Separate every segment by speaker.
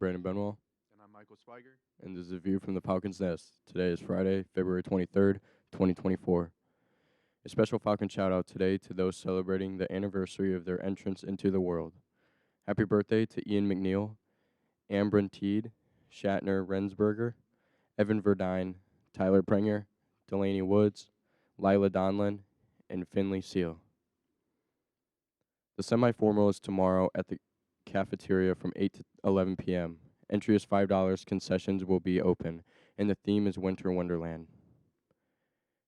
Speaker 1: Brandon Benwell,
Speaker 2: And I'm Michael Spiger.
Speaker 1: and this is a view from the Falcon's Nest. Today is Friday, February 23rd, 2024. A special Falcon shout out today to those celebrating the anniversary of their entrance into the world. Happy birthday to Ian McNeil, Ambryn Teed, Shatner Rensberger, Evan Verdine, Tyler Prenger, Delaney Woods, Lila Donlin, and Finley Seal. The semifinal is tomorrow at the cafeteria from 8 to 11 p.m. Entry is $5, concessions will be open, and the theme is Winter Wonderland.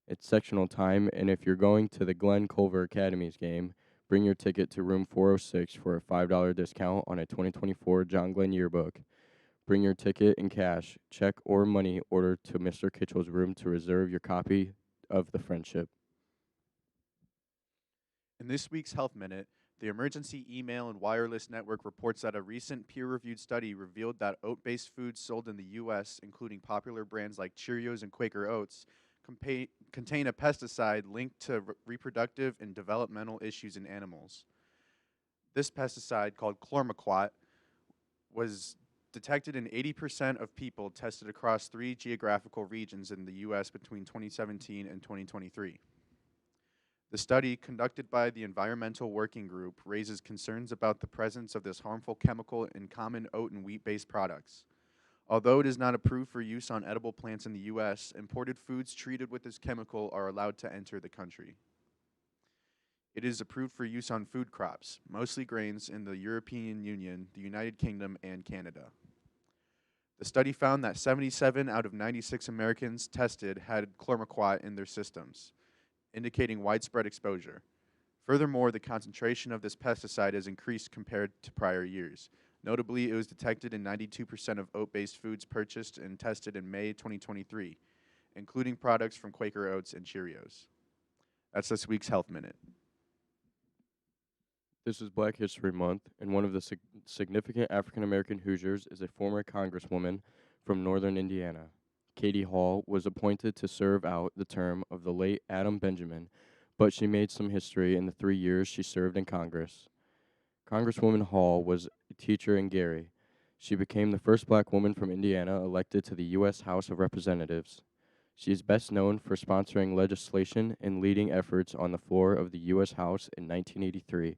Speaker 1: It's sectional time, and if you're going to the Glen Culver Academy's game, bring your ticket to room 406 for a $5 discount on a 2024 John Glenn yearbook. Bring your ticket in cash, check, or money order to Mr. Kitchell's room to reserve your copy of The Friendship.
Speaker 2: In this week's Health Minute, the Emergency Email and Wireless Network reports that a recent peer-reviewed study revealed that oat-based foods sold in the U.S., including popular brands like Cheerios and Quaker Oats, contain a pesticide linked to reproductive and developmental issues in animals. This pesticide, called chlormequat, was detected in 80% of people tested across 3 geographical regions in the U.S. between 2017 and 2023. The study, conducted by the Environmental Working Group, raises concerns about the presence of this harmful chemical in common oat and wheat-based products. Although it is not approved for use on edible plants in the U.S., imported foods treated with this chemical are allowed to enter the country. It is approved for use on food crops, mostly grains, in the European Union, the United Kingdom, and Canada. The study found that 77 out of 96 Americans tested had chlormequat in their systems, indicating widespread exposure. Furthermore, the concentration of this pesticide has increased compared to prior years. Notably, it was detected in 92% of oat-based foods purchased and tested in May 2023, including products from Quaker Oats and Cheerios. That's this week's Health Minute.
Speaker 1: This is Black History Month, and one of the significant African American Hoosiers is a former Congresswoman from northern Indiana. Katie Hall was appointed to serve out the term of the late Adam Benjamin, but she made some history in the 3 years she served in Congress. Congresswoman Hall was a teacher in Gary. She became the first black woman from Indiana elected to the U.S. House of Representatives. She is best known for sponsoring legislation and leading efforts on the floor of the U.S. House in 1983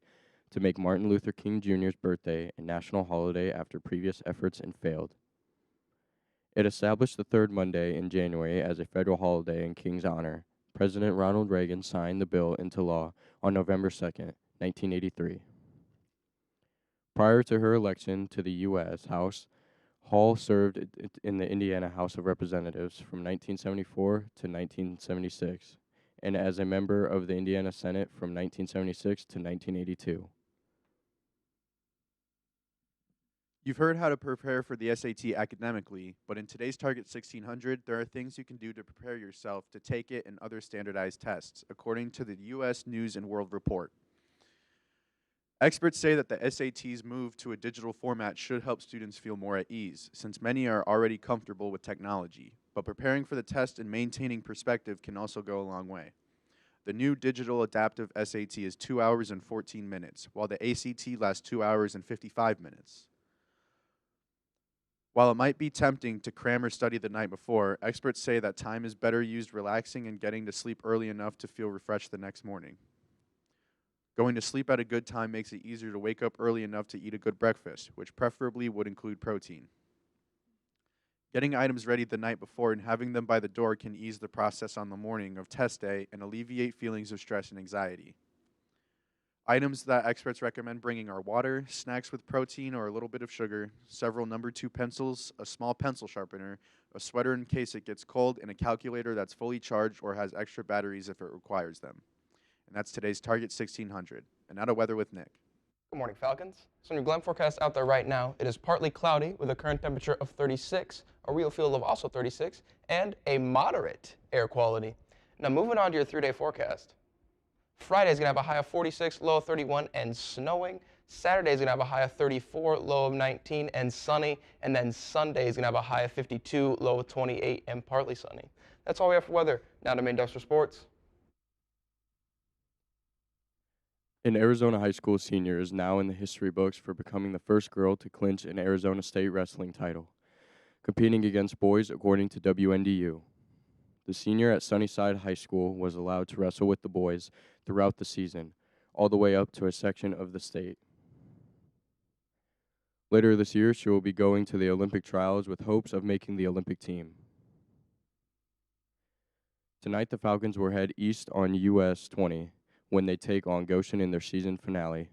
Speaker 1: to make Martin Luther King Jr.'s birthday a national holiday after previous efforts and failed. It established the third Monday in January as a federal holiday in King's honor. President Ronald Reagan signed the bill into law on November 2nd, 1983. Prior to her election to the U.S. House, Hall served in the Indiana House of Representatives from 1974 to 1976, and as a member of the Indiana Senate from 1976 to 1982.
Speaker 2: You've heard how to prepare for the SAT academically, but in today's Target 1600, there are things you can do to prepare yourself to take it and other standardized tests, according to the U.S. News and World Report. Experts say that the SAT's move to a digital format should help students feel more at ease, since many are already comfortable with technology, but preparing for the test and maintaining perspective can also go a long way. The new digital adaptive SAT is 2 hours and 14 minutes, while the ACT lasts 2 hours and 55 minutes. While it might be tempting to cram or study the night before, experts say that time is better used relaxing and getting to sleep early enough to feel refreshed the next morning. Going to sleep at a good time makes it easier to wake up early enough to eat a good breakfast, which preferably would include protein. Getting items ready the night before and having them by the door can ease the process on the morning of test day and alleviate feelings of stress and anxiety. Items that experts recommend bringing are water, snacks with protein or a little bit of sugar, several number 2 pencils, a small pencil sharpener, a sweater in case it gets cold, and a calculator that's fully charged or has extra batteries if it requires them. And that's today's Target 1600. And now to weather with Nick.
Speaker 3: Good morning, Falcons. So in your Glen forecast out there right now, it is partly cloudy with a current temperature of 36, a real feel of also 36, and a moderate air quality. Now moving on to your 3-day forecast. Friday's going to have a high of 46, low of 31, and snowing. Saturday's going to have a high of 34, low of 19, and sunny. And then Sunday's going to have a high of 52, low of 28, and partly sunny. That's all we have for weather. Now to main industrial sports.
Speaker 1: An Arizona high school senior is now in the history books for becoming the first girl to clinch an Arizona State wrestling title, competing against boys according to WNDU. The senior at Sunnyside High School was allowed to wrestle with the boys throughout the season, all the way up to a section of the state. Later this year, she will be going to the Olympic trials with hopes of making the Olympic team. Tonight, the Falcons will head east on US 20 when they take on Goshen in their season finale.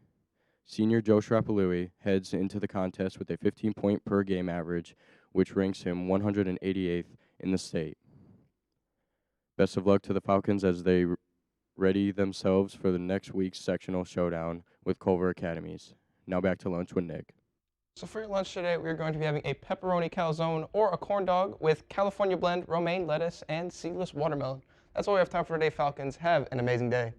Speaker 1: Senior Joe Shrapalui heads into the contest with a 15-point per game average, which ranks him 188th in the state. Best of luck to the Falcons as they ready themselves for the next week's sectional showdown with Culver Academies. Now back to lunch with Nick.
Speaker 3: So for your lunch today, we're going to be having a pepperoni calzone or a corn dog with California blend, romaine lettuce, and seedless watermelon. That's all we have time for today, Falcons. Have an amazing day.